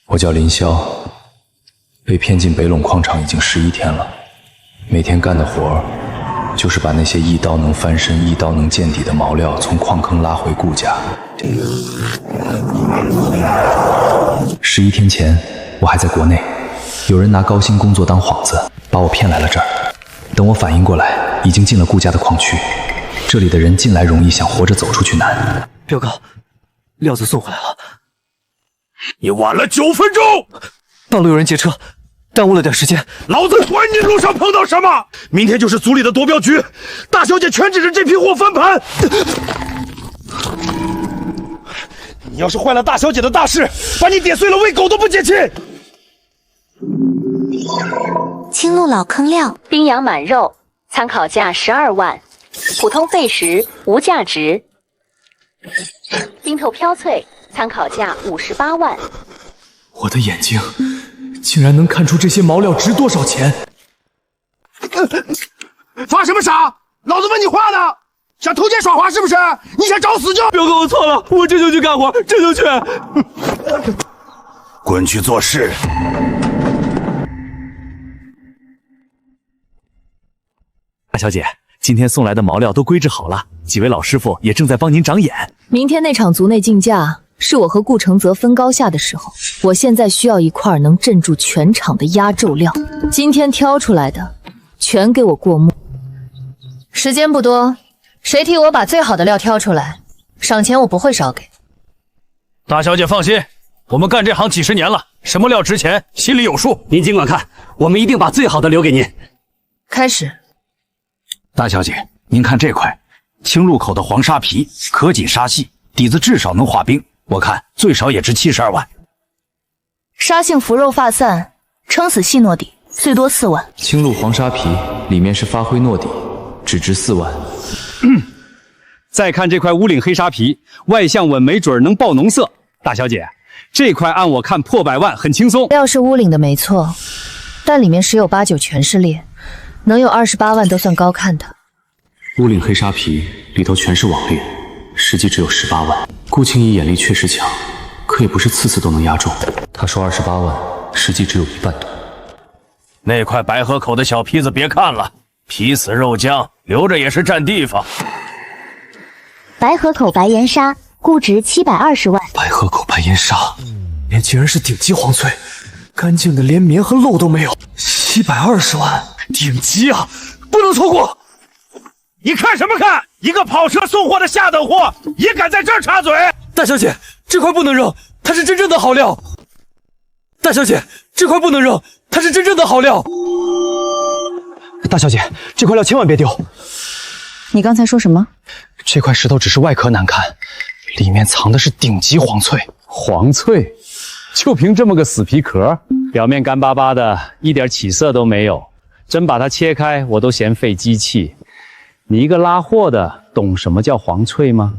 我叫林霄，被骗进北陇矿场已经11天了，每天干的活儿就是把那些一刀能翻身、一刀能见底的毛料从矿坑拉回顾家。11天前，我还在国内，有人拿高薪工作当幌子，把我骗来了这儿。等我反应过来，已经进了顾家的矿区。这里的人进来容易，想活着走出去难。彪哥，料子送回来了。你晚了9分钟，道路有人劫车，耽误了点时间。老子管你路上碰到什么！明天就是组里的夺标局，大小姐全指着这批货翻盘。你要是坏了大小姐的大事，把你点碎了喂狗都不解气。青露老坑料，冰羊满肉，参考价12万，普通费时无价值。冰透飘脆，参考价58万。我的眼睛竟然能看出这些毛料值多少钱！发什么傻？老子问你话呢！想偷奸耍滑是不是？你想找死就……彪哥，我错了，我这就去干活，这就去。滚去做事！大小姐，今天送来的毛料都归置好了，几位老师傅也正在帮您长眼。明天那场族内竞价是我和顾承泽分高下的时候，我现在需要一块能镇住全场的压轴料，今天挑出来的全给我过目。时间不多，谁替我把最好的料挑出来，赏钱我不会少给。大小姐放心，我们干这行几十年了，什么料值钱，心里有数。您尽管看，我们一定把最好的留给您。开始。大小姐，您看这块青入口的黄沙皮，可紧沙细，底子至少能化冰，我看最少也值72万。沙性腐肉发散，撑死细糯底，最多4万。青露黄沙皮里面是发灰糯底，只值4万。再看这块乌岭黑沙皮，外向稳，没准能爆浓色。大小姐，这块按我看破100万很轻松。料是乌岭的没错，但里面十有8九全是裂，能有28万都算高看的。乌岭黑沙皮里头全是网裂，实际只有18万。顾青怡眼力确实强，可也不是次次都能压中。他说28万，实际只有1半多。那块白河口的小坯子别看了，皮死肉僵，留着也是占地方。白河口白岩沙，估值720万。白河口白岩沙，面居然是顶级黄翠，干净的连棉和漏都没有，720万，顶级啊，不能错过！你看什么看？一个跑车送货的下等货，也敢在这儿插嘴？大小姐，这块不能扔，它是真正的好料。大小姐，这块不能扔，它是真正的好料。大小姐，这块料千万别丢。你刚才说什么？这块石头只是外壳难看，里面藏的是顶级黄翠。黄翠，就凭这么个死皮壳，表面干巴巴的，一点起色都没有。真把它切开，我都嫌费机器。你一个拉货的，懂什么叫黄翠吗？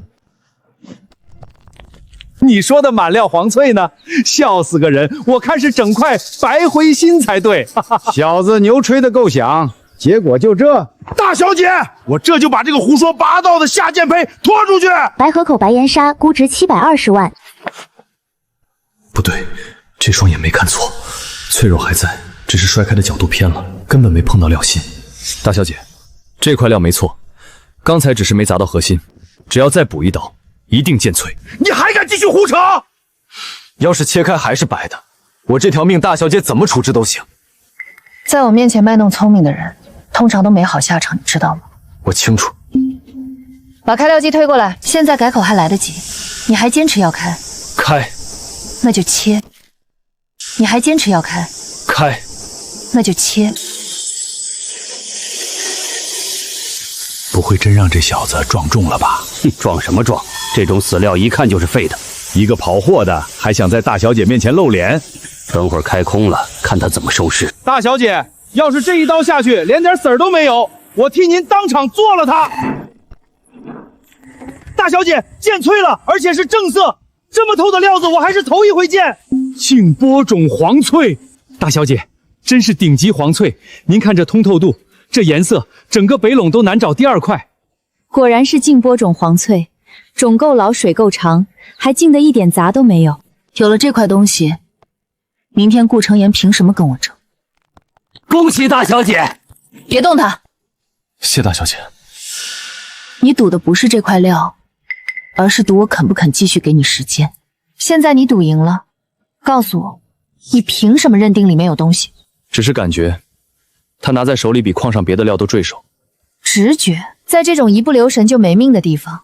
你说的满料黄翠呢？笑死个人！我看是整块白灰心才对。小子牛吹的够响，结果就这。大小姐，我这就把这个胡说八道的夏建培拖出去。白河口白岩沙，估值720万。不对，这双眼没看错，脆肉还在，只是摔开的角度偏了，根本没碰到料心。大小姐，这块料没错，刚才只是没砸到核心，只要再补一刀，一定见脆。你还敢继续胡扯？要是切开还是白的，我这条命大小姐怎么处置都行。在我面前卖弄聪明的人，通常都没好下场，你知道吗？我清楚。把开料机推过来，现在改口还来得及。你还坚持要开？开。那就切。你还坚持要开？开。那就切。不会真让这小子撞中了吧？撞什么撞？这种死料一看就是废的。一个跑货的还想在大小姐面前露脸，等会儿开空了，看他怎么收拾。大小姐，要是这一刀下去连点籽儿都没有，我替您当场做了它。大小姐，见脆了，而且是正色，这么透的料子我还是头一回见。净波种黄翠，大小姐真是顶级黄翠。您看这通透度，这颜色，整个北陇都难找第二块。果然是净波种黄翠，种够老，水够长，还净得一点杂都没有。有了这块东西，明天顾承言凭什么跟我争？恭喜大小姐！别动他！谢大小姐。你赌的不是这块料，而是赌我肯不肯继续给你时间。现在你赌赢了，告诉我，你凭什么认定里面有东西？只是感觉，他拿在手里比矿上别的料都坠手。直觉，在这种一不留神就没命的地方，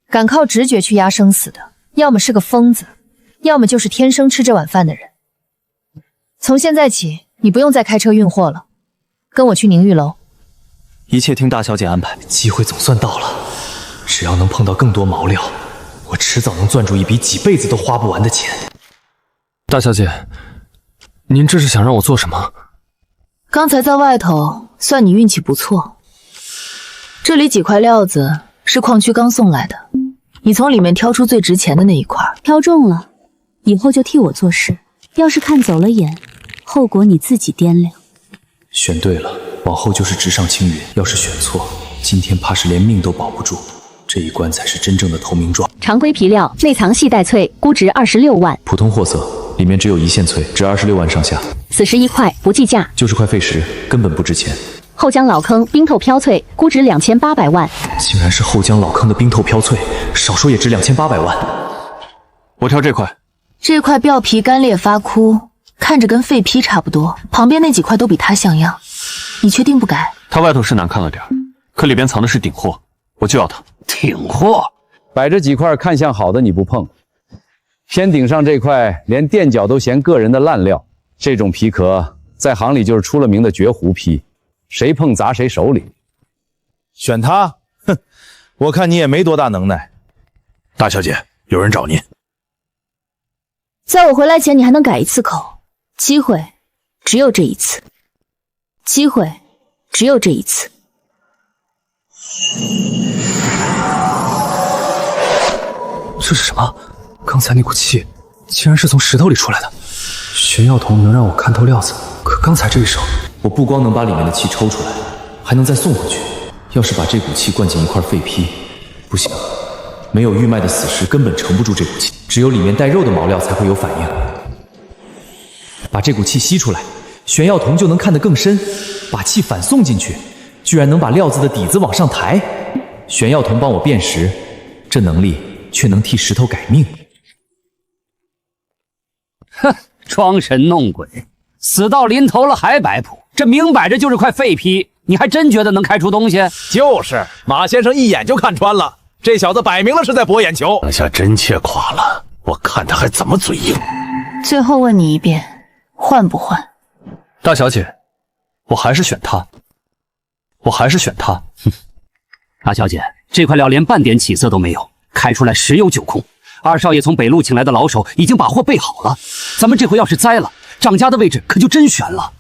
敢靠直觉去压生死的，要么是个疯子，要么就是天生吃这碗饭的人。从现在起，你不用再开车运货了，跟我去宁玉楼。一切听大小姐安排。机会总算到了，只要能碰到更多毛料，我迟早能赚出一笔几辈子都花不完的钱。大小姐，您这是想让我做什么？刚才在外头算你运气不错，这里几块料子是矿区刚送来的，你从里面挑出最值钱的那一块，挑中了，以后就替我做事。要是看走了眼，后果你自己掂量。选对了，往后就是直上青云；要是选错，今天怕是连命都保不住。这一关才是真正的投名状。常规皮料，内藏细带翠，估值26万。普通货色，里面只有一线翠，值26万上下。41块，不计价。就是块废石，根本不值钱。后江老坑冰透飘翠，估值2800万。竟然是后江老坑的冰透飘翠，少说也值2800万。我挑这块。这块表皮干裂发枯，看着跟废坯差不多，旁边那几块都比它像样。你确定不改？它外头是难看了点，可里边藏的是顶货，我就要它。顶货，摆着几块看相好的你不碰，偏顶上这块连垫脚都嫌个人的烂料，这种皮壳在行里就是出了名的绝糊皮，谁碰砸谁手里。选他？哼，我看你也没多大能耐。大小姐，有人找您。在我回来前，你还能改一次口，机会只有这一次，机会只有这一次。这是什么？刚才那股气竟然是从石头里出来的。玄药瞳能让我看透料子，可刚才这一手，我不光能把里面的气抽出来，还能再送回去。要是把这股气灌进一块废坯，不行，没有玉脉的死尸根本盛不住这股气，只有里面带肉的毛料才会有反应。把这股气吸出来，玄药瞳就能看得更深，把气反送进去，居然能把料子的底子往上抬。玄药瞳帮我辨识，这能力却能替石头改命。哼，装神弄鬼，死到临头了还摆谱，这明摆着就是块废坯，你还真觉得能开出东西？就是马先生一眼就看穿了，这小子摆明了是在博眼球。等下真切垮了，我看他还怎么嘴硬。最后问你一遍，换不换？大小姐，我还是选他。我还是选他。哼，大小姐，这块料连半点起色都没有，开出来十有九空。二少爷从北路请来的老手已经把货备好了，咱们这回要是栽了，掌家的位置可就真悬了。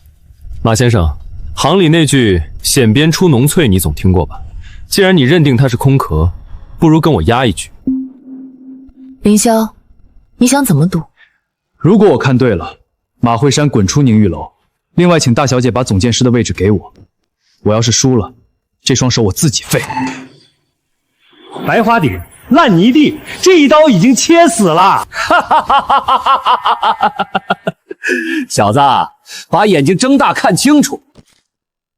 马先生，行里那句“显边出浓翠”你总听过吧？既然你认定它是空壳，不如跟我压一局。凌霄，你想怎么赌？如果我看对了，马慧山滚出宁玉楼。另外，请大小姐把总监师的位置给我。我要是输了，这双手我自己废。白花顶，烂泥地，这一刀已经切死了。小子，把眼睛睁大看清楚，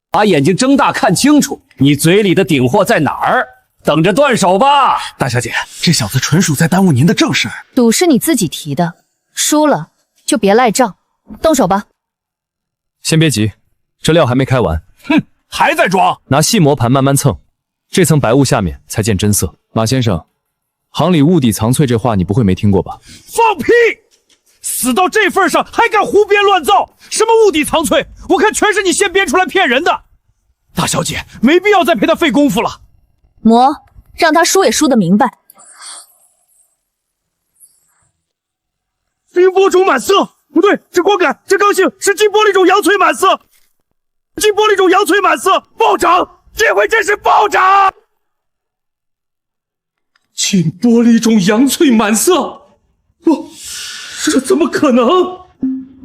把眼睛睁大看清楚，你嘴里的顶货在哪儿？等着断手吧。大小姐，这小子纯属在耽误您的正事。赌是你自己提的，输了就别赖账，动手吧。先别急，这料还没开完。哼，还在装？拿细磨盘慢慢蹭，这层白雾下面才见真色。马先生，行里雾底藏翠这话你不会没听过吧？放屁！死到这份上还敢胡编乱造？什么雾底藏翠？我看全是你现编出来骗人的。大小姐，没必要再陪他费功夫了。磨，让他输也输得明白。冰波种满色，不对，这光感，这刚性是金玻璃种阳翠满色，金玻璃种阳翠满色，暴涨！这回真是暴涨！金玻璃种阳翠满色，这怎么可能？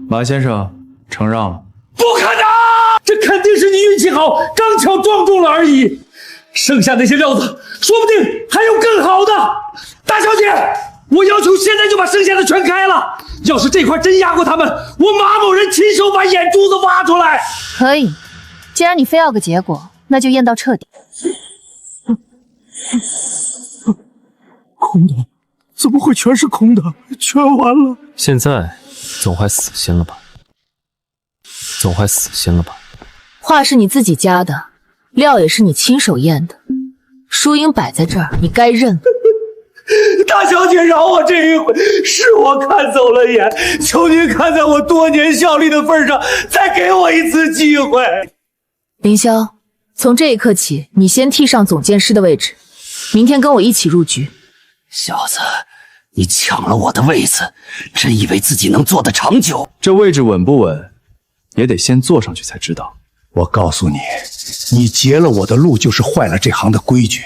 马先生，承让了。不可能！这肯定是你运气好，刚巧撞中了而已。剩下那些料子，说不定还有更好的。大小姐，我要求现在就把剩下的全开了。要是这块真压过他们，我马某人亲手把眼珠子挖出来。可以，既然你非要个结果，那就验到彻底。空的，怎么会全是空的？全完了。现在总该死心了吧？总该死心了吧？话是你自己加的，料也是你亲手验的，输赢摆在这儿，你该认了。大小姐，饶我这一回，是我看走了眼，求您看在我多年效力的份上，再给我一次机会。凌霄，从这一刻起，你先替上总监师的位置，明天跟我一起入局。小子，你抢了我的位子，真以为自己能做得长久？这位置稳不稳，也得先坐上去才知道。我告诉你，你截了我的路，就是坏了这行的规矩。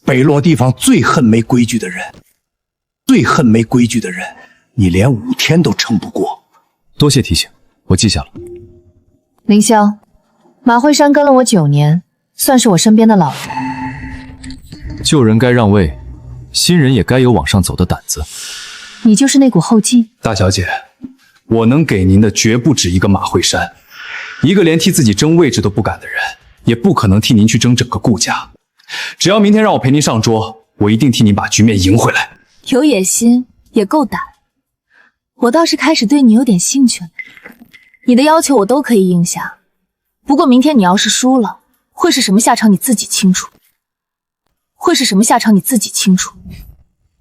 北洛地方最恨没规矩的人，最恨没规矩的人，你连5天都撑不过。多谢提醒，我记下了。凌霄，马慧山跟了我9年，算是我身边的老人。旧人该让位，新人也该有往上走的胆子。你就是那股后劲。大小姐，我能给您的绝不止一个马慧山，一个连替自己争位置都不敢的人，也不可能替您去争整个顾家。只要明天让我陪您上桌，我一定替您把局面赢回来。有野心，也够胆。我倒是开始对你有点兴趣了。你的要求我都可以应下，不过明天你要是输了，会是什么下场你自己清楚。会是什么下场你自己清楚。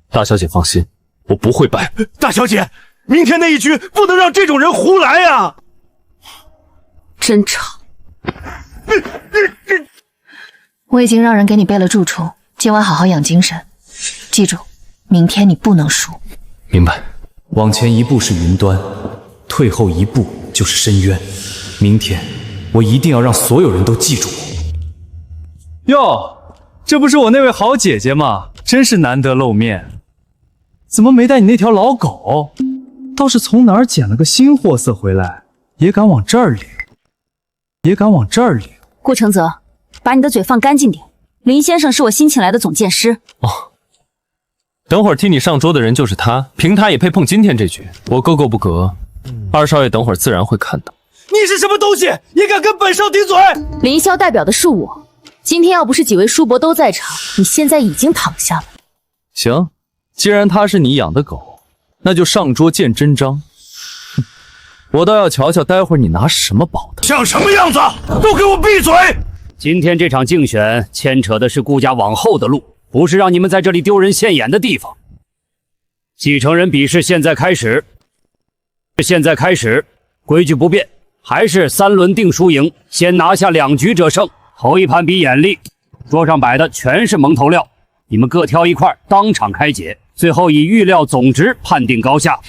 大小姐放心，我不会败。大小姐，明天那一局不能让这种人胡来呀！真吵。我已经让人给你备了住处，今晚好好养精神。记住，明天你不能输。明白。往前一步是云端，退后一步就是深渊。明天我一定要让所有人都记住我。哟，这不是我那位好姐姐吗？真是难得露面。怎么没带你那条老狗？倒是从哪儿捡了个新货色回来，也敢往这儿领，也敢往这儿领。顾承泽，把你的嘴放干净点。林先生是我新请来的总监师。哦，等会儿替你上桌的人就是他，凭他也配碰今天这局。我格格不格，二少爷等会儿自然会看到。你是什么东西，也敢跟本少顶嘴？凌霄代表的是我，今天要不是几位叔伯都在场，你现在已经躺下了。行，既然他是你养的狗，那就上桌见真章。我倒要瞧瞧待会儿你拿什么宝的。像什么样子？都给我闭嘴！今天这场竞选牵扯的是顾家往后的路，不是让你们在这里丢人现眼的地方。继承人比试现在开始，规矩不变，还是3轮定输赢，先拿下2局者胜。头一盘比眼力，桌上摆的全是蒙头料，你们各挑一块，当场开解，最后以预料总值判定高下。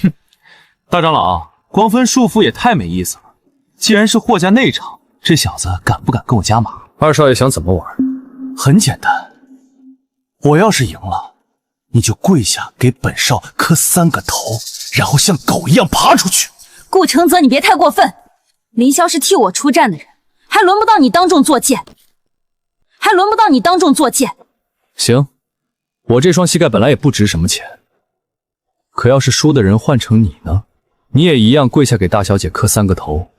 大长老，光分束缚也太没意思了。既然是霍家内场，这小子敢不敢跟我加码？二少爷想怎么玩？很简单，我要是赢了，你就跪下给本少磕3个头，然后像狗一样爬出去。顾承泽，你别太过分。林霄是替我出战的人，还轮不到你当众作践。行，我这双膝盖本来也不值什么钱，可要是输的人换成你呢，你也一样跪下给大小姐磕3个头，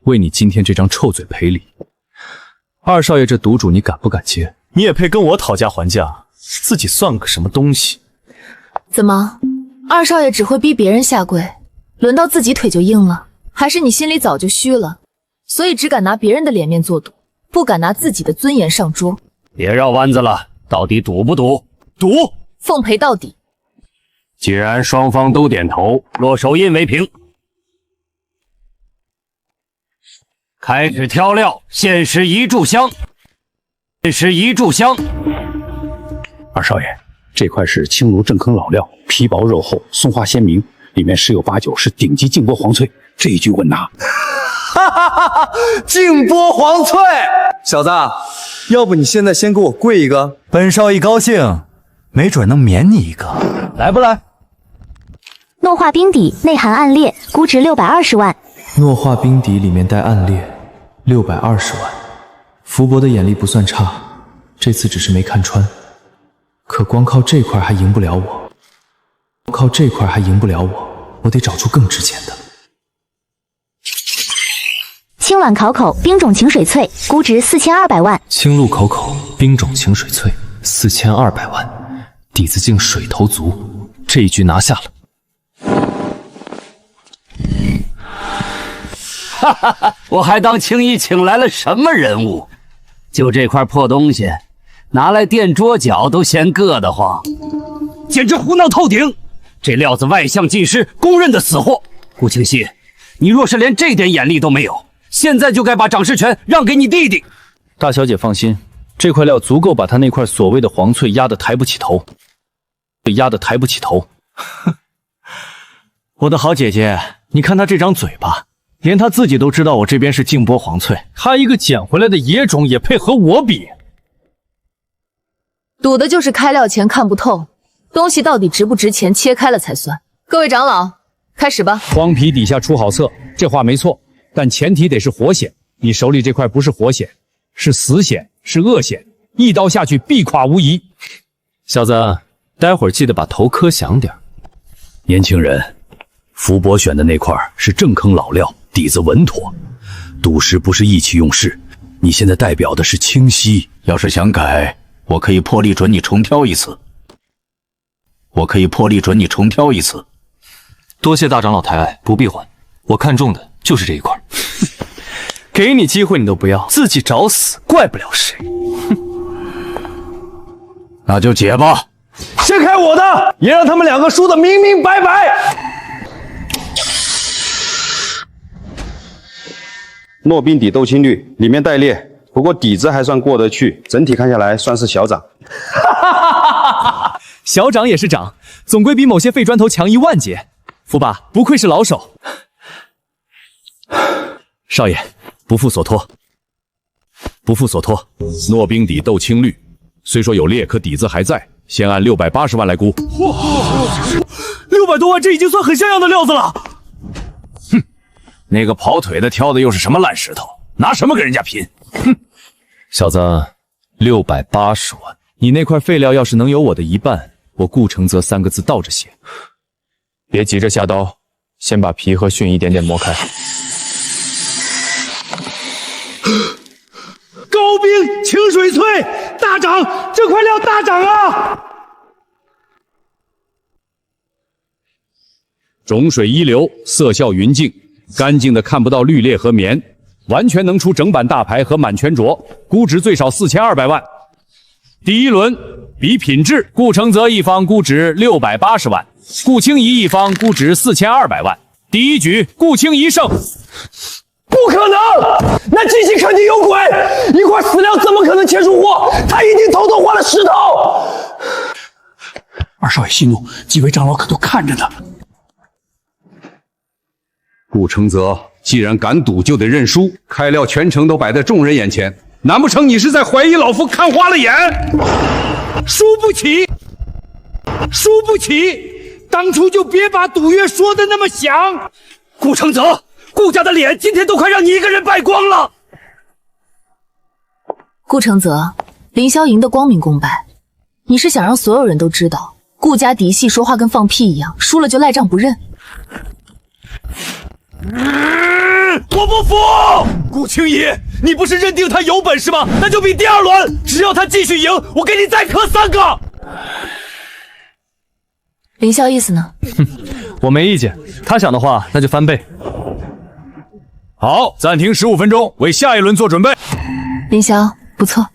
为你今天这张臭嘴赔礼。二少爷这赌主你敢不敢接？你也配跟我讨价还价？自己算个什么东西？怎么，二少爷只会逼别人下跪，轮到自己腿就硬了？还是你心里早就虚了，所以只敢拿别人的脸面做赌，不敢拿自己的尊严上桌？别绕弯子了，到底赌不赌？赌，奉陪到底。既然双方都点头，落手印为凭。开始挑料，限时1炷香。二少爷，这块是青炉镇坑老料，皮薄肉厚，松花鲜明，里面10有8九是顶级净波黄脆，这一局稳拿。哈哈哈哈！净波黄脆，小子，要不你现在先给我跪一个，本少一高兴，没准能免你一个，来不来？诺化冰底内含暗裂，估值620万。诺化冰底里面带暗裂，620万。福伯的眼力不算差，这次只是没看穿，可光靠这块还赢不了我。靠这块还赢不了我，我得找出更值钱的。青卵烤口冰种晴水脆，估值4200万。青露口口冰种晴水脆，4200万，底子竟水头足，这一局拿下了。哈哈哈！我还当青衣请来了什么人物？就这块破东西，拿来垫桌角都嫌硌得慌，简直胡闹透顶！这料子外向尽失，公认的死货。顾清溪，你若是连这点眼力都没有，现在就该把掌事权让给你弟弟。大小姐放心，这块料足够把他那块所谓的黄翠压得抬不起头，我的好姐姐，你看他这张嘴巴，连他自己都知道我这边是净波黄翠，他一个捡回来的野种也配和我比？赌的就是开料前看不透，东西到底值不值钱，切开了才算。各位长老，开始吧。荒皮底下出好色，这话没错，但前提得是活险。你手里这块不是活险，是死险，是恶险，一刀下去必垮无疑。小子，待会儿记得把头磕响点。年轻人，福伯选的那块是正坑老料，底子稳妥，赌石不是意气用事。你现在代表的是清溪，要是想改，我可以破例准你重挑一次。多谢大长老抬爱，不必还。我看中的就是这一块。给你机会你都不要，自己找死，怪不了谁。那就解吧。先开我的，也让他们两个输得明明白白。糯冰底豆青绿，里面带裂，不过底子还算过得去，整体看下来算是小涨。小涨也是涨，总归比某些废砖头强10000截。福爸不愧是老手。少爷，不负所托。糯冰底豆青绿，虽说有裂，可底子还在，先按680万来估。600多万，这已经算很像样的料子了。哼，那个跑腿的挑的又是什么烂石头？拿什么跟人家拼？哼，小子，680万，你那块废料要是能有我的一半，我顾承泽3个字倒着写。别急着下刀，先把皮和蕈一点点磨开。高冰清水脆，大涨！这块料大涨啊！种水一流，色效匀净，干净的看不到绿裂和棉，完全能出整版大牌和满全镯，估值最少4200万。第一轮比品质，顾承泽一方估值680万，顾清怡一方估值4200万。第一局顾清怡胜。不可能！那机器肯定有鬼！一块死料怎么可能切出货？他一定偷偷换了石头！二少爷息怒，几位长老可都看着呢。顾承泽既然敢赌，就得认输。开料全程都摆在众人眼前，难不成你是在怀疑老夫看花了眼？输不起！当初就别把赌约说的那么响。顾承泽，顾家的脸今天都快让你一个人败光了。顾承泽，凌霄赢得光明公败，你是想让所有人都知道顾家嫡系说话跟放屁一样，输了就赖账不认？我不服！顾清怡，你不是认定他有本事吗？那就比第二轮，只要他继续赢，我给你再磕3个。凌霄意思呢？我没意见，他想的话那就翻倍。好，暂停15分钟，为下一轮做准备。凌霄，不错。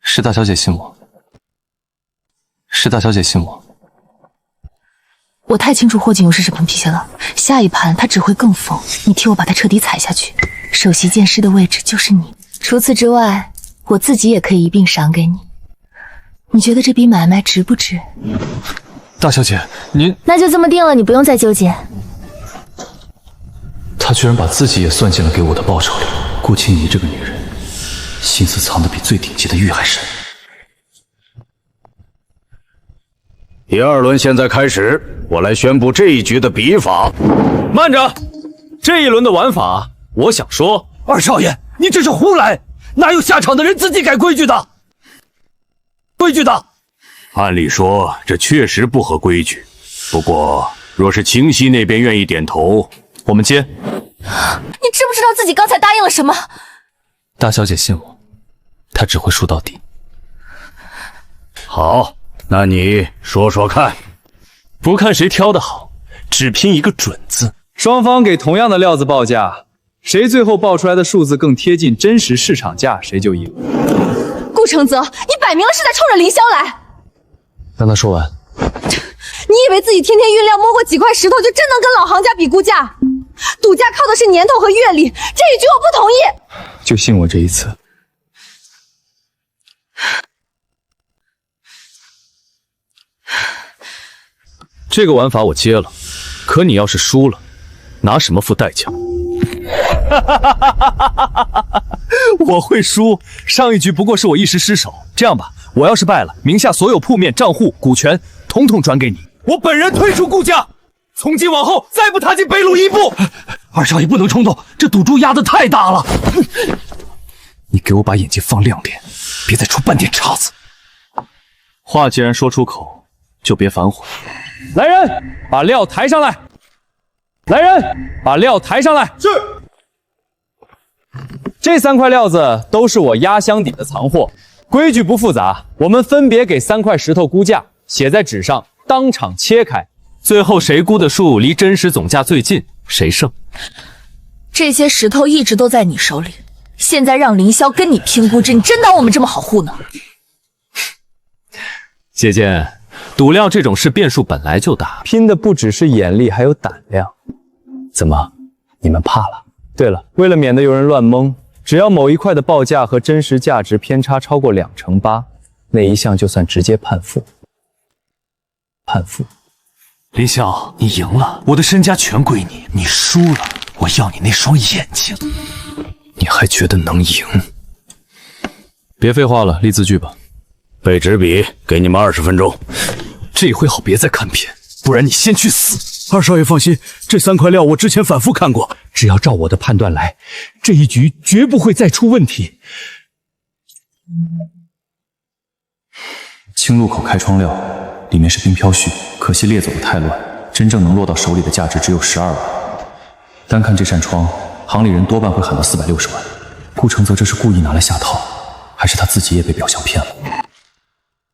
是大小姐信我。我太清楚霍景游是什么脾气了，下一盘他只会更疯。你替我把他彻底踩下去。首席剑师的位置就是你。除此之外，我自己也可以一并赏给你。你觉得这笔买卖值不值？大小姐，您……那就这么定了，你不用再纠结。他居然把自己也算进了给我的报酬里。顾清怡这个女人，心思藏得比最顶级的玉还深。第二轮现在开始，我来宣布这一局的比法。慢着，这一轮的玩法，我想说，二少爷，你这是胡来，哪有下场的人自己改规矩的？按理说这确实不合规矩，不过若是清溪那边愿意点头，我们接。你知不知道自己刚才答应了什么？大小姐信我，她只会输到底。好，那你说说看。不看谁挑的好，只拼一个准字。双方给同样的料子报价，谁最后报出来的数字更贴近真实市场价，谁就赢。顾承泽，你摆明了是在冲着凌霄来。让他说完。你以为自己天天运料摸过几块石头，就真能跟老行家比估价？赌价靠的是年头和阅历，这一局我不同意。就信我这一次。这个玩法我接了，可你要是输了，拿什么付代价？我会输，上一局不过是我一时失手。这样吧，我要是败了，名下所有铺面、账户、股权，统统转给你。我本人退出顾家，从今往后再不踏进北路一步。二少爷不能冲动，这赌注压得太大了。你给我把眼睛放亮点，别再出半点岔子。话既然说出口，就别反悔。来人，把料抬上来！来人，把料抬上来！是。这3块料子都是我压箱底的藏货，规矩不复杂，我们分别给3块石头估价，写在纸上，当场切开，最后谁估的数离真实总价最近，谁胜。这些石头一直都在你手里，现在让凌霄跟你拼估值，你真当我们这么好糊弄？姐姐，赌量这种事变数本来就大，拼的不只是眼力，还有胆量。怎么，你们怕了？对了，为了免得有人乱蒙，只要某一块的报价和真实价值偏差超过2%，那一项就算直接判负。判负。林霄，你赢了，我的身家全归你；你输了，我要你那双眼睛。你还觉得能赢？别废话了，立字据吧。备纸笔，给你们20分钟。这回好别再看偏，不然你先去死。二少爷放心，这3块料我之前反复看过，只要照我的判断来，这一局绝不会再出问题。青路口开窗料，里面是冰飘絮，可惜列走的太乱，真正能落到手里的价值只有12万。单看这扇窗，行里人多半会喊到460万。顾承泽这是故意拿来下套，还是他自己也被表象骗了？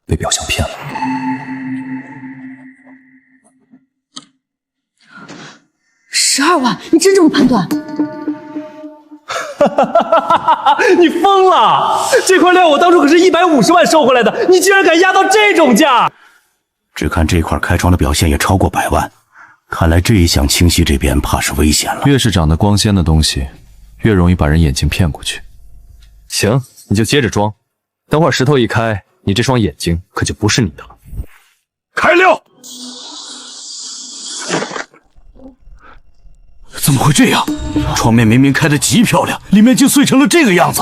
被表象骗了。12万，你真这么判断？你疯了！这块料我当初可是150万收回来的，你竟然敢压到这种价！只看这块开窗的表现也超过100万，看来这一项清溪这边怕是危险了。越是长得光鲜的东西，越容易把人眼睛骗过去。行，你就接着装，等会儿石头一开，你这双眼睛可就不是你的了。开料！怎么会这样？窗面明明开得极漂亮，里面竟碎成了这个样子。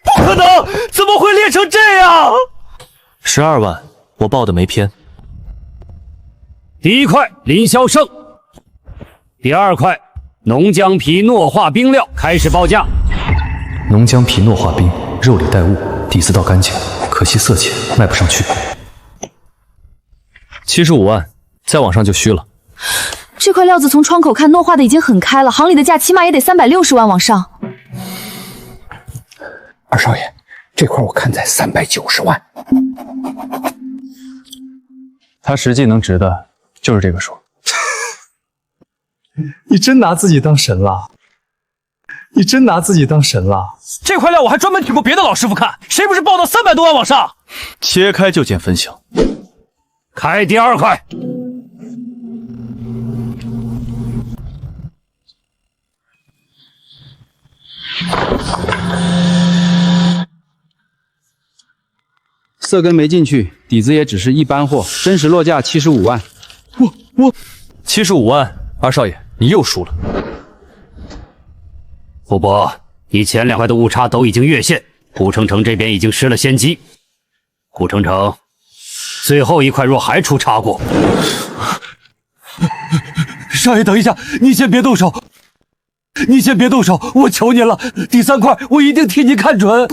不可能！怎么会裂成这样？12万，我报的没偏。第1块林霄胜，第2块浓姜皮糯化冰料，开始报价。浓姜皮糯化冰，肉里带雾，底子倒干净，可惜色浅，卖不上去。75万，再往上就虚了。这块料子从窗口看糯化的已经很开了，行里的价起码也得360万往上。二少爷，这块我看在390万。他实际能值的就是这个数。你真拿自己当神了？你真拿自己当神了？这块料我还专门请过别的老师傅看，谁不是报到300多万往上？切开就见分晓。开第2块。色根没进去，底子也只是一般货，真实落价75万。我75万，二少爷你又输了。傅伯，你前2块的误差都已经越线，顾城城这边已经失了先机。顾城城，最后1块若还出差过，少爷等一下，你先别动手。你先别动手，我求你了。第3块我一定替你看准。我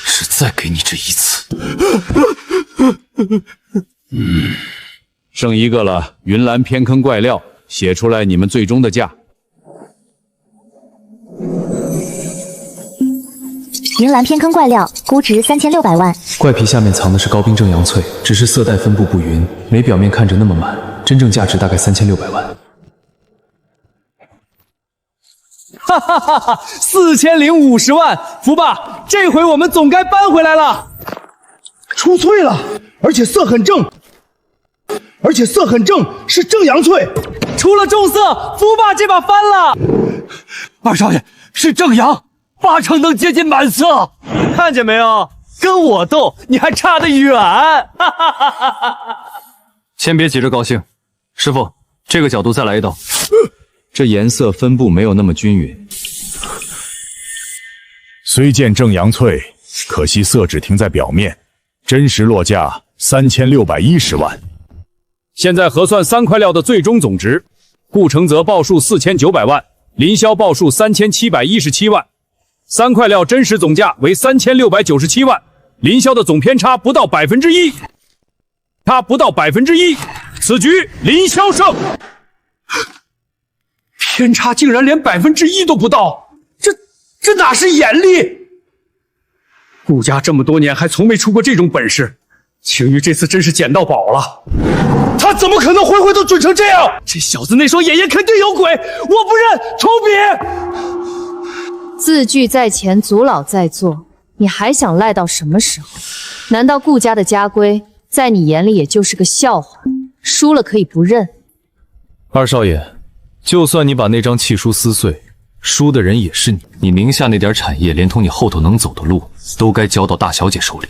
只再给你这一次。剩一个了，云岚偏坑怪料，写出来你们最终的价。云岚偏坑怪料，估值3600万。怪皮下面藏的是高冰正阳淬，只是色带分布不匀，没表面看着那么满，真正价值大概3600万。哈哈哈哈！4050万，福爸，这回我们总该搬回来了。出萃了，而且色很正，是正阳淬。出了重色，福爸这把翻了。二少爷是正阳，8成能接近满色。看见没有？跟我斗，你还差得远。哈哈哈哈哈！先别急着高兴，师傅，这个角度再来一刀。这颜色分布没有那么均匀。虽见正阳淬，可惜色只停在表面，真实落价3610万。现在核算3块料的最终总值，顾承泽报数4900万，林霄报数3717万，3块料真实总价为3697万，林霄的总偏差不到1%，他不到1%，此局林霄胜。偏差竟然连1%都不到，这哪是眼力？顾家这么多年还从没出过这种本事，青玉这次真是捡到宝了。他怎么可能回回都准成这样？这小子那双眼眼肯定有鬼，我不认，重比。字据在前，祖老在座，你还想赖到什么时候？难道顾家的家规在你眼里也就是个笑话？输了可以不认。二少爷，就算你把那张契书撕碎，输的人也是你。你名下那点产业，连同你后头能走的路，都该交到大小姐手里。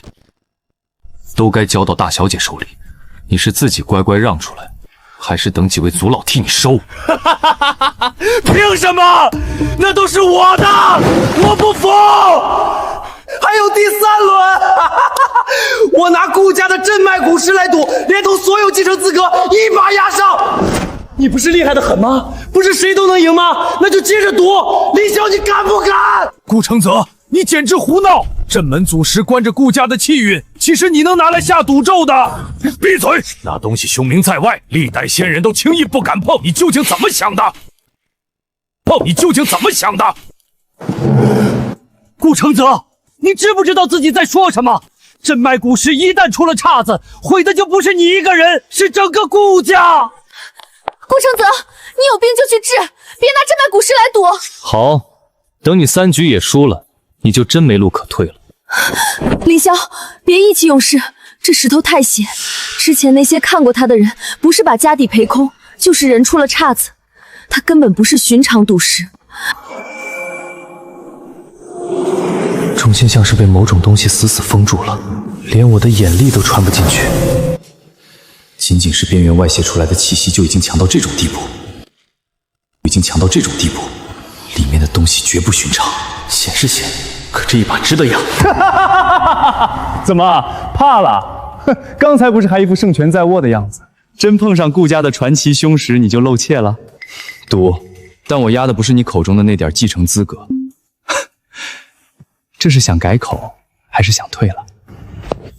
你是自己乖乖让出来，还是等几位祖老替你收？凭什么？那都是我的，我不服！还有第3轮，我拿顾家的镇脉古石来赌，连同所有继承资格一把压上。你不是厉害的很吗？不是谁都能赢吗？那就接着赌，林霄，你敢不敢？顾承泽，你简直胡闹！镇门祖石关着顾家的气运，岂是你能拿来下赌咒的？闭嘴！那东西凶名在外，历代仙人都轻易不敢碰。你究竟怎么想的？顾承泽，你知不知道自己在说什么？镇脉古石一旦出了岔子，毁的就不是你一个人，是整个顾家。顾承泽，你有病就去治，别拿镇脉古石来赌。好，等你3局也输了，你就真没路可退了。林霄，别意气用事，这石头太邪。之前那些看过他的人，不是把家底赔空，就是人出了岔子。他根本不是寻常赌石。中间像是被某种东西死死封住了，连我的眼力都穿不进去。仅仅是边缘外泄出来的气息就已经强到这种地步，里面的东西绝不寻常。险是险，可这一把值得呀！怎么怕了？刚才不是还一副胜权在握的样子？真碰上顾家的传奇凶石，你就露怯了？赌，但我压的不是你口中的那点继承资格。这是想改口，还是想退了？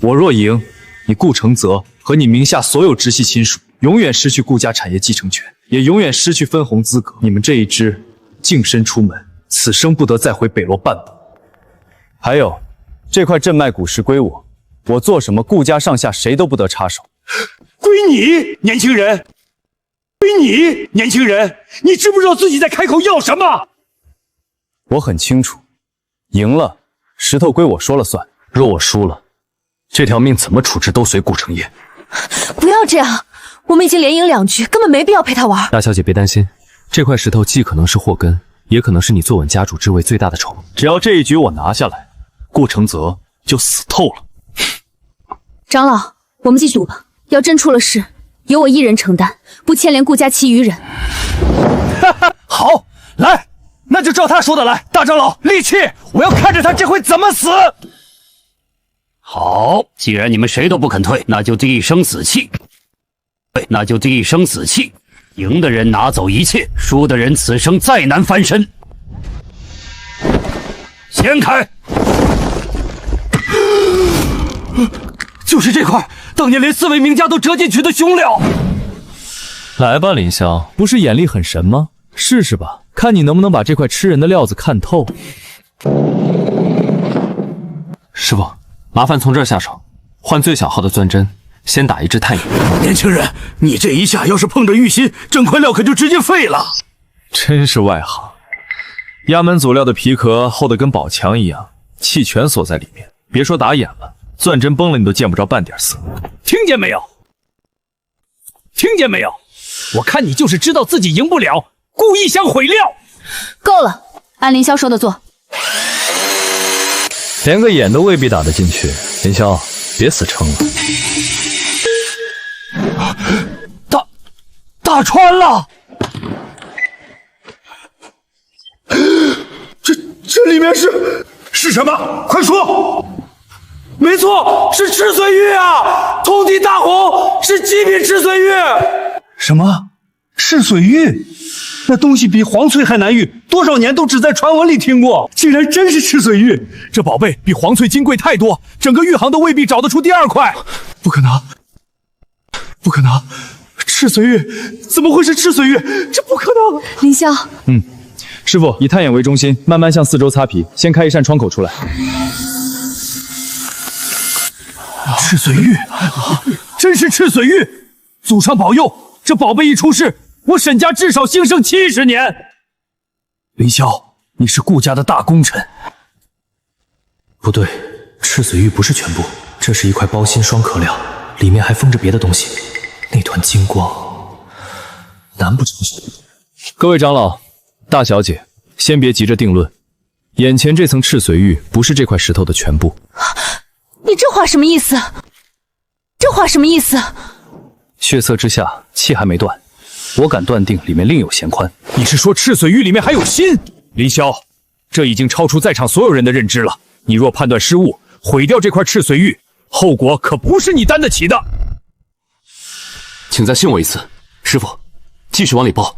我若赢，你顾承泽和你名下所有直系亲属永远失去顾家产业继承权，也永远失去分红资格。你们这一支净身出门，此生不得再回北洛半步。还有，这块镇脉古石归我，我做什么顾家上下谁都不得插手。归你，年轻人！你知不知道自己在开口要什么？我很清楚，赢了石头归我说了算，若我输了，这条命怎么处置都随顾承业。不要这样，我们已经连赢2局，根本没必要陪他玩。大小姐别担心，这块石头既可能是祸根，也可能是你坐稳家主之位最大的筹码。只要这一局我拿下来，顾承泽就死透了。长老，我们继续赌吧。要真出了事，由我一人承担，不牵连顾家其余人。好，来，那就照他说的来。大长老，力气！我要看着他这回怎么死。好，既然你们谁都不肯退，那就地生死契。赢的人拿走一切，输的人此生再难翻身。掀开！就是这块，当年连4位名家都折进去的凶料。来吧，林霄，不是眼力很神吗？试试吧，看你能不能把这块吃人的料子看透。师傅，麻烦从这儿下手，换最小号的钻针，先打一只太乙。年轻人，你这一下要是碰着玉心，整块料可就直接废了。真是外行，压门祖料的皮壳厚得跟宝强一样，气全锁在里面，别说打眼了，钻针崩了你都见不着半点色。听见没有？听见没有？我看你就是知道自己赢不了，故意想毁料。够了，按林霄说的做。连个眼都未必打得进去，林霄，别死撑了。打穿了！这里面是什么？快说！没错，是赤水玉啊！通体大红，是极品赤水玉。什么？赤水玉？那东西比黄翠还难遇，多少年都只在传闻里听过，竟然真是赤水玉！这宝贝比黄翠金贵太多，整个玉行都未必找得出第二块。不可能，不可能！赤水玉怎么会是赤水玉？这不可能！林霄，师傅以探眼为中心，慢慢向四周擦皮，先开一扇窗口出来。赤水玉，真是赤水玉！祖上保佑，这宝贝一出世，我沈家至少兴盛70年。林霄，你是顾家的大功臣。不对，赤水玉不是全部，这是一块包心双壳料，里面还封着别的东西。那团金光，难不成是？各位长老、大小姐，先别急着定论，眼前这层赤水玉不是这块石头的全部。你这话什么意思？这话什么意思？血色之下，气还没断，我敢断定里面另有闲宽。你是说赤水玉里面还有心？林霄，这已经超出在场所有人的认知了。你若判断失误，毁掉这块赤水玉，后果可不是你担得起的。请再信我一次，师傅，继续往里包。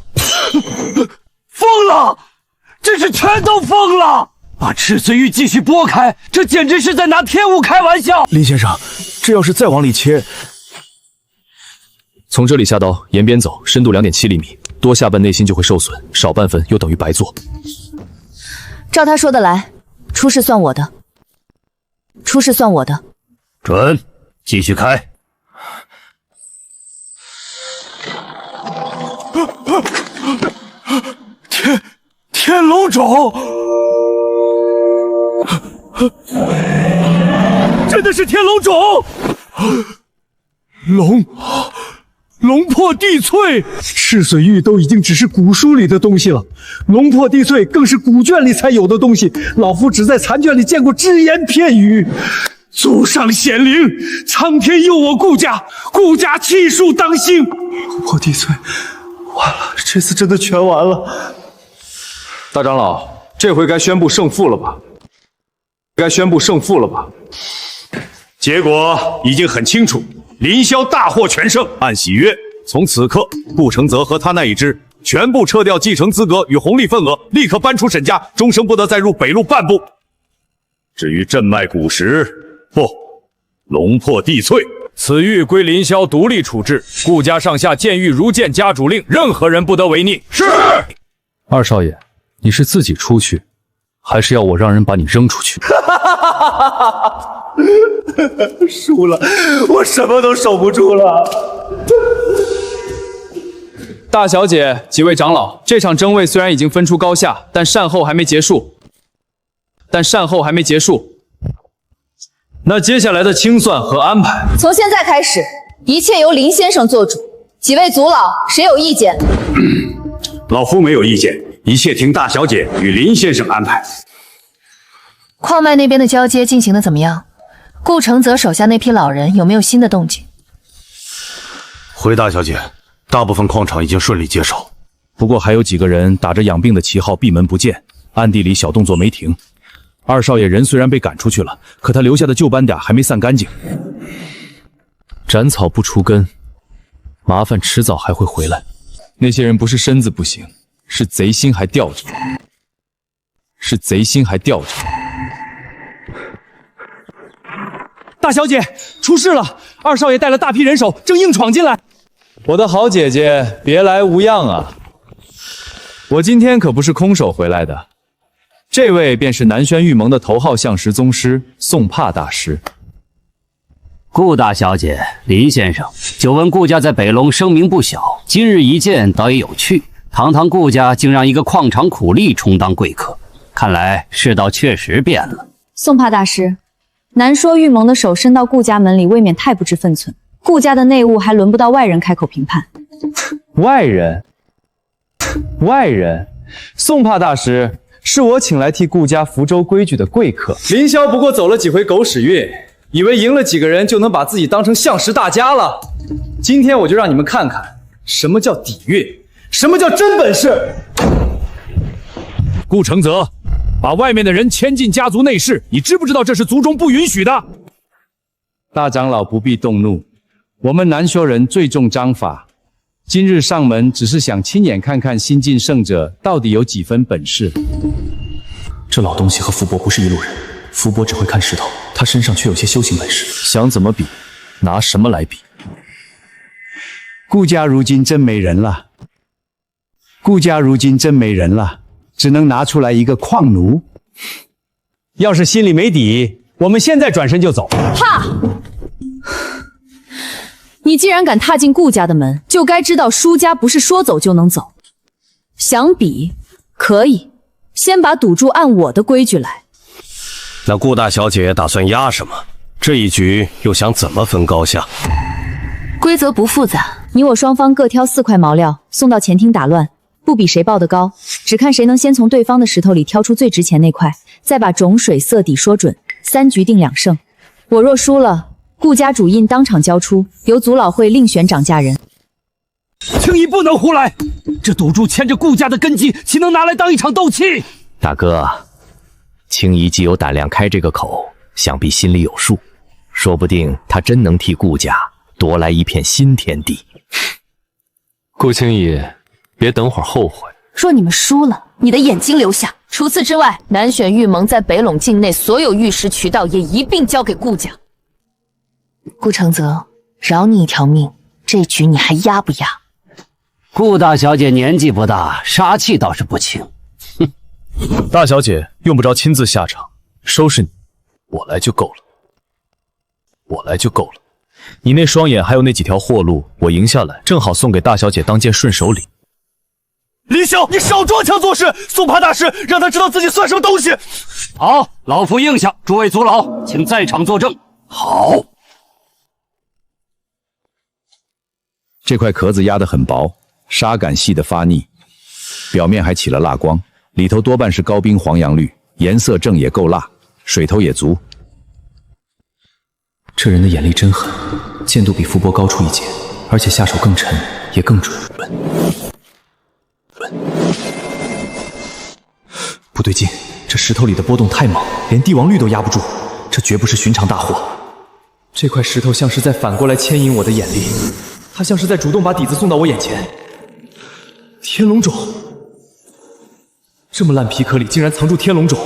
疯了！这是全都疯了！把赤水玉继续剥开，这简直是在拿天物开玩笑！林先生，这要是再往里切，从这里下刀，沿边走，深度2.7厘米，多下半内心就会受损，少半分又等于白做。照他说的来，出事算我的，出事算我的。准，继续开。天龙种，真的是天龙种！龙魄地淬，赤水玉都已经只是古书里的东西了，龙魄地淬更是古卷里才有的东西。老夫只在残卷里见过只言片语。祖上显灵，苍天佑我顾家，顾家气数当兴。龙魄地淬，完了，这次真的全完了。大长老，这回该宣布胜负了吧？该宣布胜负了吧？结果已经很清楚，林霄大获全胜。按喜约，从此刻，顾承泽和他那一支全部撤掉继承资格与红利份额，立刻搬出沈家，终生不得再入北路半步。至于镇脉古石，不，龙魄地淬，此玉归林霄独立处置。顾家上下见玉如见家主令，任何人不得违逆。是。二少爷，你是自己出去，还是要我让人把你扔出去？输了，我什么都守不住了。大小姐，几位长老，这场争位虽然已经分出高下，但善后还没结束。那接下来的清算和安排，从现在开始，一切由林先生做主。几位族老，谁有意见？老夫没有意见，一切听大小姐与林先生安排。矿脉那边的交接进行的怎么样？顾承泽手下那批老人有没有新的动静？回大小姐，大部分矿场已经顺利接手，不过还有几个人打着养病的旗号闭门不见，暗地里小动作没停。二少爷人虽然被赶出去了，可他留下的旧斑点还没散干净。斩草不除根，麻烦迟早还会回来。那些人不是身子不行，是贼心还吊着，大小姐，出事了！二少爷带了大批人手，正硬闯进来。我的好姐姐，别来无恙啊！我今天可不是空手回来的。这位便是南轩玉盟的头号相识宗师宋帕大师。顾大小姐，林先生，久闻顾家在北龙声名不小，今日一见倒也有趣。堂堂顾家竟让一个矿场苦力充当贵客，看来世道确实变了。宋帕大师，难说玉盟的手伸到顾家门里，未免太不知分寸。顾家的内务还轮不到外人开口评判。外人？宋帕大师，是我请来替顾家福州规矩的贵客。林霄不过走了几回狗屎运，以为赢了几个人就能把自己当成相识大家了。今天我就让你们看看什么叫底蕴，什么叫真本事。顾承泽，把外面的人牵进家族内室，你知不知道这是族中不允许的？大长老不必动怒，我们南修人最重章法。今日上门只是想亲眼看看新晋圣者到底有几分本事。这老东西和福伯不是一路人，福伯只会看石头，他身上却有些修行本事。想怎么比，拿什么来比？顾家如今真没人了，只能拿出来一个矿奴。要是心里没底，我们现在转身就走。哈！你既然敢踏进顾家的门，就该知道输家不是说走就能走。想比可以，先把赌注按我的规矩来。那顾大小姐打算压什么？这一局又想怎么分高下？规则不复杂，你我双方各挑4块毛料，送到前厅打乱，不比谁报得高，只看谁能先从对方的石头里挑出最值钱那块，再把种水色底说准，3局定2胜。我若输了，顾家主印当场交出，由族老会另选掌家人。青衣不能胡来，这赌注牵着顾家的根基，岂能拿来当一场斗气？大哥，青衣既有胆量开这个口，想必心里有数，说不定他真能替顾家夺来一片新天地。顾青衣，别等会儿后悔。若你们输了，你的眼睛留下。除此之外，南选玉盟在北陇境内所有玉石渠道也一并交给顾家。顾承泽，饶你一条命，这局你还压不压？顾大小姐年纪不大，杀气倒是不轻。哼，大小姐用不着亲自下场，收拾你，我来就够了。你那双眼还有那几条货路，我赢下来，正好送给大小姐当件顺手礼。林霄，你少装腔作势！宋帕大师让他知道自己算什么东西。好，老夫应下。诸位族老，请在场作证。好。这块壳子压得很薄，砂感细得发腻，表面还起了蜡光，里头多半是高冰黄杨绿，颜色正也够辣，水头也足。这人的眼力真狠，剑度比福伯高出一截，而且下手更沉，也更准。不对劲，这石头里的波动太猛，连帝王绿都压不住，这绝不是寻常大祸。这块石头像是在反过来牵引我的眼力，它像是在主动把底子送到我眼前。天龙种，这么烂皮壳里竟然藏住天龙种，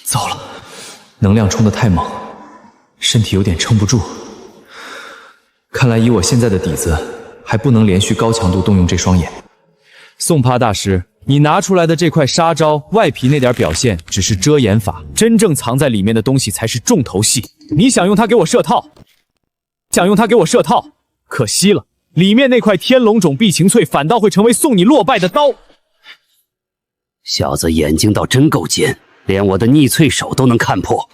糟了，能量冲得太猛，身体有点撑不住。看来以我现在的底子，还不能连续高强度动用这双眼。宋帕大师，你拿出来的这块杀招，外皮那点表现只是遮掩法，真正藏在里面的东西才是重头戏。你想用它给我设套，可惜了，里面那块天龙种碧晴翠反倒会成为送你落败的刀。小子眼睛倒真够尖，连我的逆翠手都能看破。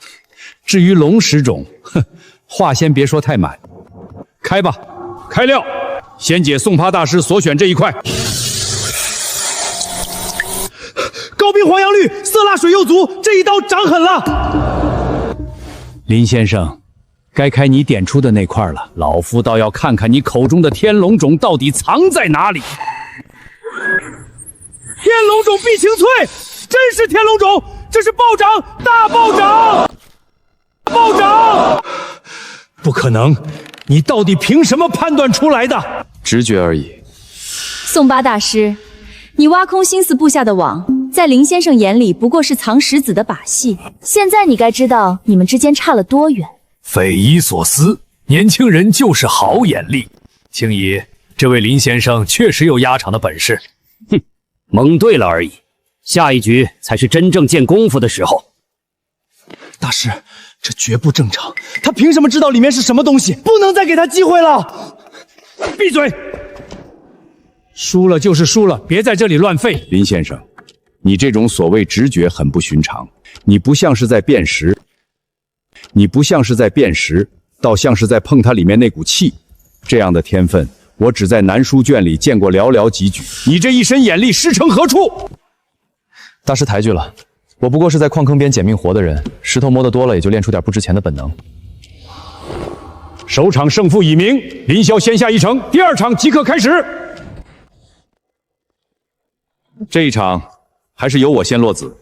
至于龙石种，哼，话先别说太满，开吧，开料，先解宋帕大师所选这一块。高冰黄杨绿，色辣水又足，这一刀长狠了。林先生，该开你点出的那块了，老夫倒要看看你口中的天龙种到底藏在哪里。天龙种碧晴翠，真是天龙种，这是暴涨，大暴涨！不可能，你到底凭什么判断出来的？直觉而已。宋八大师，你挖空心思布下的网，在林先生眼里不过是藏石子的把戏。现在你该知道你们之间差了多远。匪夷所思，年轻人就是好眼力。青姨，这位林先生确实有压场的本事。哼，蒙对了而已。下一局才是真正见功夫的时候。大师，这绝不正常，他凭什么知道里面是什么东西？不能再给他机会了！闭嘴！输了就是输了，别在这里乱废。林先生，你这种所谓直觉很不寻常，你不像是在辨识，倒像是在碰它里面那股气。这样的天分，我只在南书卷里见过寥寥几举。你这一身眼力师承何处？大师抬举了，我不过是在矿坑边捡命活的人，石头摸得多了，也就练出点不值钱的本能。首场胜负已明，林霄先下一城，第2场即刻开始。这一场还是由我先落子。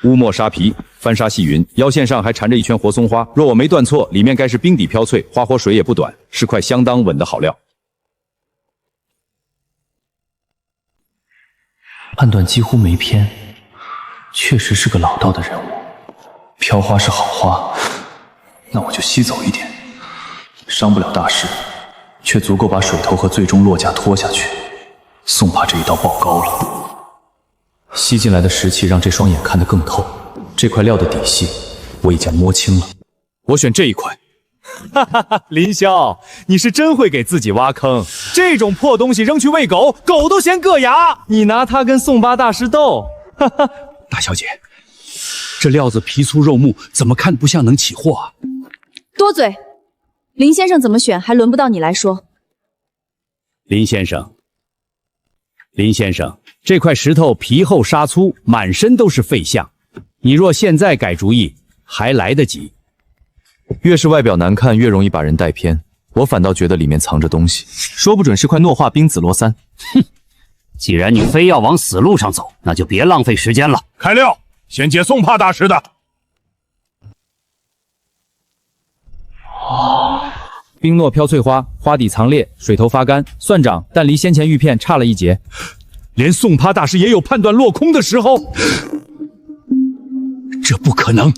乌墨沙皮，翻沙细云，腰线上还缠着一圈活松花。若我没断错，里面该是冰底飘脆，花活水也不短，是块相当稳的好料。判断几乎没偏，确实是个老道的人物。飘花是好花，那我就吸走一点，伤不了大师，却足够把水头和最终落架拖下去。宋怕这一刀爆高了。吸进来的石气让这双眼看得更透，这块料的底细我已经摸清了。我选这一块。哈哈哈，林霄，你是真会给自己挖坑。这种破东西扔去喂狗，狗都嫌硌牙，你拿它跟宋八大师斗？哈哈，大小姐，这料子皮粗肉木，怎么看不像能起货啊？多嘴，林先生怎么选还轮不到你来说。林先生，这块石头皮厚沙粗，满身都是废相。你若现在改主意，还来得及。越是外表难看，越容易把人带偏。我反倒觉得里面藏着东西，说不准是块诺化冰紫罗衫。哼，既然你非要往死路上走，那就别浪费时间了。开料，先解宋帕大师的。冰糯飘翠花，花底藏裂，水头发干，算掌，但离先前玉片差了一截。连宋趴大师也有判断落空的时候，这不可能！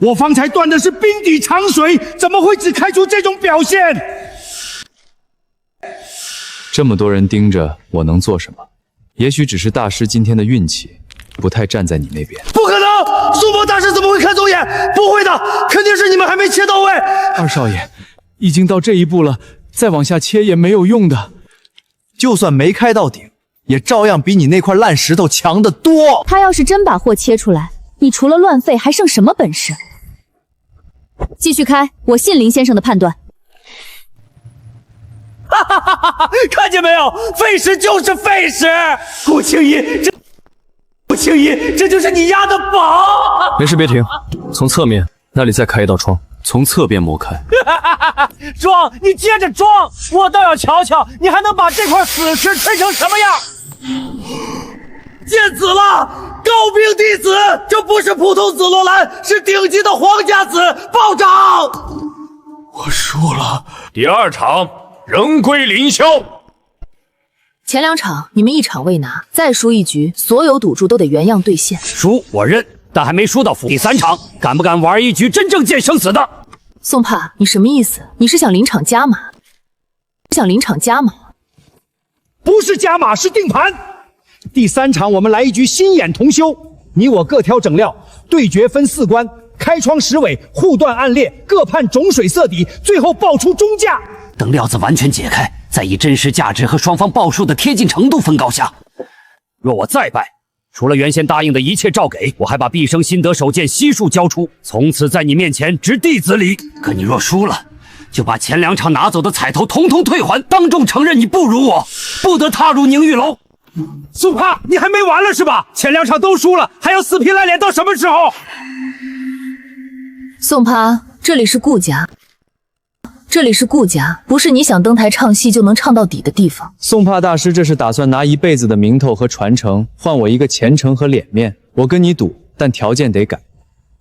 我方才断的是冰底长水，怎么会只开出这种表现？这么多人盯着，我能做什么？也许只是大师今天的运气不太站在你那边。不可能！苏博大师怎么会看走眼？不会的，肯定是你们还没切到位。二少爷，已经到这一步了，再往下切也没有用的。就算没开到顶，也照样比你那块烂石头强得多。他要是真把货切出来，你除了乱废还剩什么本事？继续开，我信林先生的判断。哈哈哈哈！看见没有，废石就是废石。顾青衣，这就是你压的宝。没事，别停，从侧面那里再开一道窗，从侧边磨开。装，你接着装，我倒要瞧瞧你还能把这块死石吹成什么样。见紫了，高兵弟子，这不是普通紫罗兰，是顶级的皇家紫，暴涨。我输了，第2场仍归林霄。前2场你们1场未拿，再输1局，所有赌注都得原样兑现。输我认，但还没输到服。第3场，敢不敢玩一局真正见生死的？宋帕，你什么意思？你是想临场加码？不是加码，是定盘。第3场我们来一局心眼同修，你我各挑整料，对决分4关，开窗石尾，互断暗裂，各判种水色底，最后爆出中价。等料子完全解开，再以真实价值和双方报数的贴近程度分高下。若我再败，除了原先答应的一切照给，我还把毕生心得手剑悉数交出，从此在你面前执弟子礼。可你若输了，就把前2场拿走的彩头统统退还，当众承认你不如我，不得踏入宁玉楼。苏帕，你还没完了是吧？前2场都输了，还要死皮赖脸到什么时候？宋帕，这里是顾家，不是你想登台唱戏就能唱到底的地方。宋帕大师这是打算拿一辈子的名头和传承，换我一个前程和脸面。我跟你赌，但条件得改。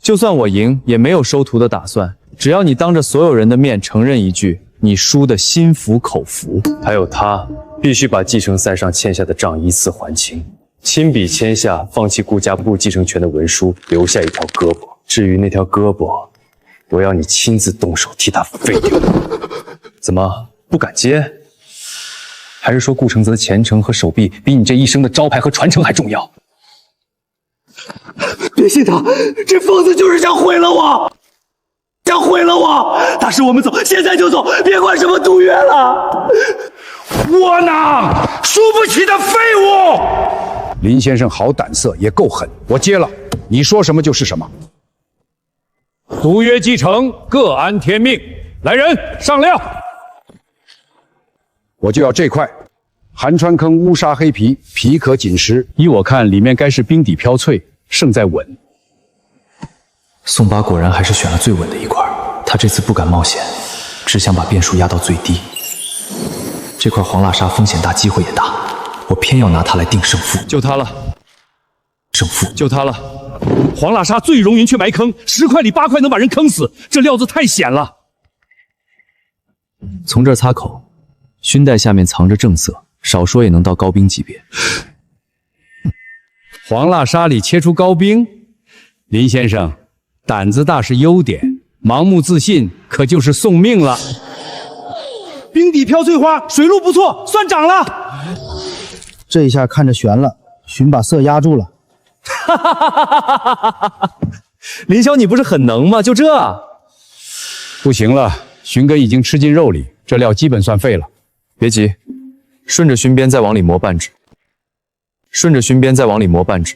就算我赢，也没有收徒的打算。只要你当着所有人的面承认一句，你输得心服口服。还有他，必须把继承赛上欠下的账一次还清，亲笔签下放弃顾家部继承权的文书，留下一条胳膊。至于那条胳膊，我要你亲自动手替他废掉。怎么不敢接？还是说顾承泽的前程和手臂比你这一生的招牌和传承还重要？别信他，这疯子就是想毁了我，想毁了我！大师，我们走，现在就走，别管什么杜月了。窝囊，输不起的废物！林先生好胆色，也够狠，我接了，你说什么就是什么。独约继承，各安天命。来人，上料！我就要这块寒川坑乌沙黑皮，皮可紧实。依我看，里面该是冰底飘脆，胜在稳。宋八果然还是选了最稳的一块，他这次不敢冒险，只想把变数压到最低。这块黄蜡沙风险大，机会也大，我偏要拿它来定胜负。就它了，胜负就它了。黄蜡沙最容易去埋坑，10块里8块能把人坑死，这料子太险了。从这儿擦口，熏带下面藏着正色，少说也能到高兵级别。黄蜡沙里切出高兵，林先生胆子大是优点，盲目自信可就是送命了。冰底飘翠花，水路不错，算涨了。这一下看着悬了，寻把色压住了。哈哈哈哈哈哈！林霄，你不是很能吗？就这？不行了，寻根已经吃进肉里，这料基本算废了。别急，顺着寻边再往里磨半指。顺着寻边再往里磨半指。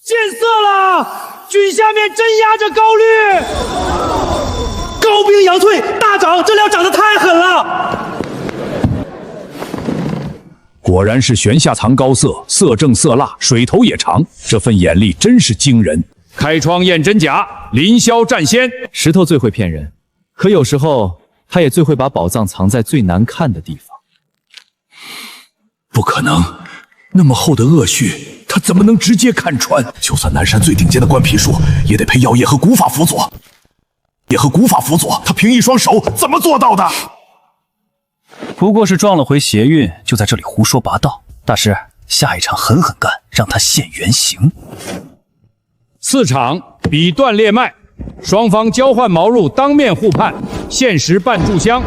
见色了，菌下面真压着高绿。高冰阳翠大涨，这料涨得太狠了。果然是玄下藏高色，色正色辣，水头也长，这份眼力真是惊人。开窗验真假，林霄占先。石头最会骗人，可有时候他也最会把宝藏藏在最难看的地方。不可能，那么厚的恶序，他怎么能直接看穿？就算南山最顶尖的观皮术，也得配药液和古法辅佐。他凭一双手怎么做到的？不过是撞了回邪运，就在这里胡说八道。大师，下一场狠狠干，让他现原形。4场比断裂脉，双方交换矛入，当面互判，限时半炷香。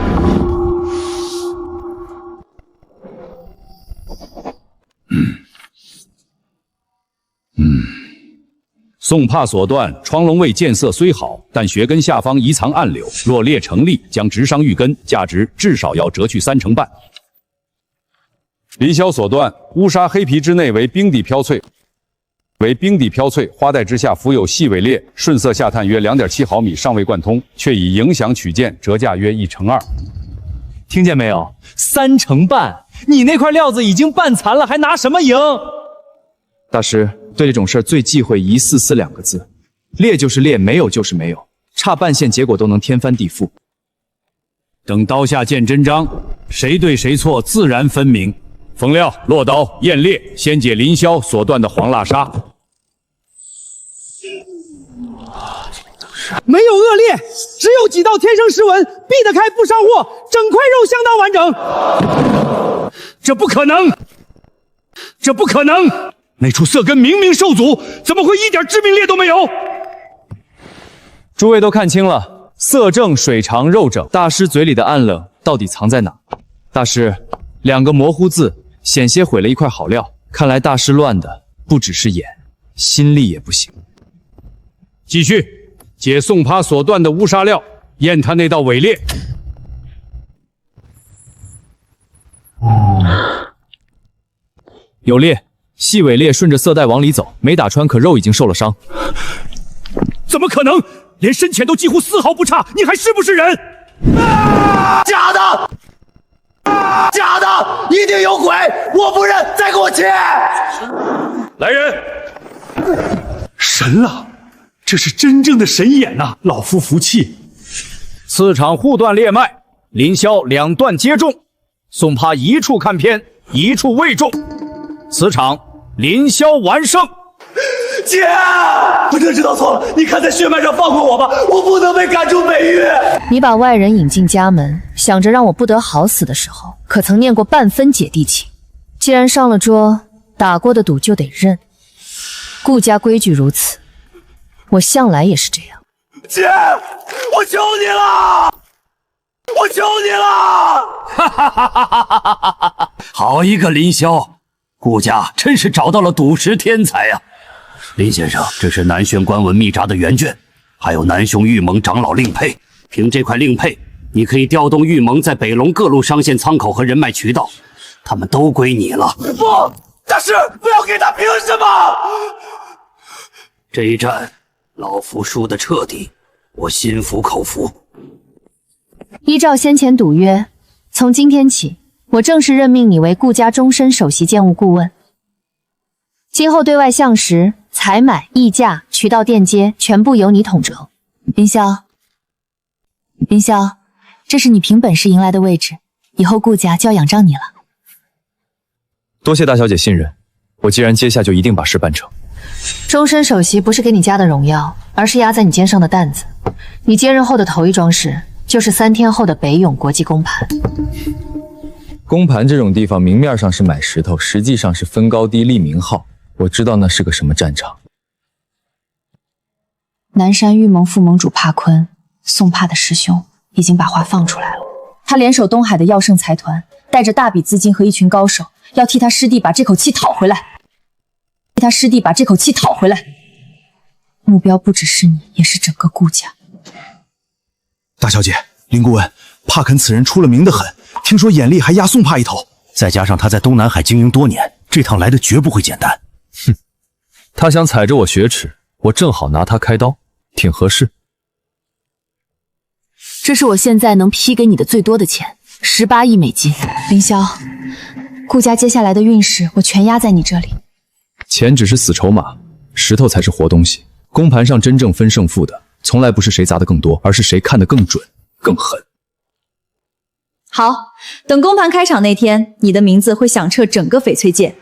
宋帕所断，窗龙位见色虽好，但穴根下方宜藏暗柳，若裂成粒，将直伤玉根，价值至少要折去3成半。林霄所断，乌沙黑皮之内为冰底飘翠，花带之下浮有细尾裂，顺色下探约2.7毫米，尚未贯通，却已影响取件，折价约1成2。听见没有？3成半，你那块料子已经半残了，还拿什么赢？大师，对这种事最忌讳一四四2个字，裂就是裂，没有就是没有，差半线结果都能天翻地覆。等刀下见真章，谁对谁错自然分明。缝料、落刀、验裂，先解林霄所断的黄蜡沙。没有恶裂，只有几道天生石纹，避得开不伤货，整块肉相当完整。这不可能！这不可能！那处色根明明受阻，怎么会一点致命裂都没有？诸位都看清了，色正水长肉整，大师嘴里的暗冷到底藏在哪？大师，2个模糊字，险些毁了一块好料。看来大师乱的不只是眼，心力也不行。继续解宋帕所断的乌沙料，验他那道尾裂。有裂，细尾裂顺着色带往里走，没打穿，可肉已经受了伤。怎么可能？连深浅都几乎丝毫不差，你还是不是人？假的！假的！一定有鬼！我不认！再给我切！来人！神了，这是真正的神眼呐！老夫服气。4场互断裂脉，林霄2段皆中，宋帕一处看偏，一处未中，此场林霄完胜。姐，我真知道错了，你看在血脉上放过我吧，我不能被赶出北域。你把外人引进家门，想着让我不得好死的时候，可曾念过半分姐弟情？既然上了桌，打过的赌就得认。顾家规矩如此，我向来也是这样。姐，我求你了，我求你了！哈哈哈哈哈哈！好一个林霄，顾家真是找到了赌石天才呀！林先生，这是南轩官文密札的原卷，还有南雄玉盟长老令佩。凭这块令佩，你可以调动玉盟在北龙各路商县仓口和人脉渠道，他们都归你了。不，大师，不要给他！凭什么？这一战，老夫输得彻底，我心服口服。依照先前赌约，从今天起，我正式任命你为顾家终身首席建务顾问。今后对外项食、采买、议价、渠道垫接，全部由你统筹。凌霄，凌霄，这是你凭本事赢来的位置，以后顾家就要仰仗你了。多谢大小姐信任，我既然接下，就一定把事办成。终身首席不是给你加的荣耀，而是压在你肩上的担子。你接任后的头一桩事，就是3天后的北永国际公盘。公盘这种地方，明面上是买石头，实际上是分高低立名号。我知道那是个什么战场。南山玉盟副盟主帕坤，宋帕的师兄，已经把话放出来了。他联手东海的耀盛财团，带着大笔资金和一群高手，要替他师弟把这口气讨回来。目标不只是你，也是整个顾家。大小姐，林顾问，帕肯此人出了名的狠，听说眼力还压宋帕一头，再加上他在东南海经营多年，这趟来的绝不会简单。哼，他想踩着我雪耻，我正好拿他开刀，挺合适。这是我现在能批给你的最多的钱，18亿美金。凌霄，顾家接下来的运势，我全压在你这里。钱只是死筹码，石头才是活东西。公盘上真正分胜负的，从来不是谁砸得更多，而是谁看得更准、更狠。好，等公盘开场那天，你的名字会响彻整个翡翠界。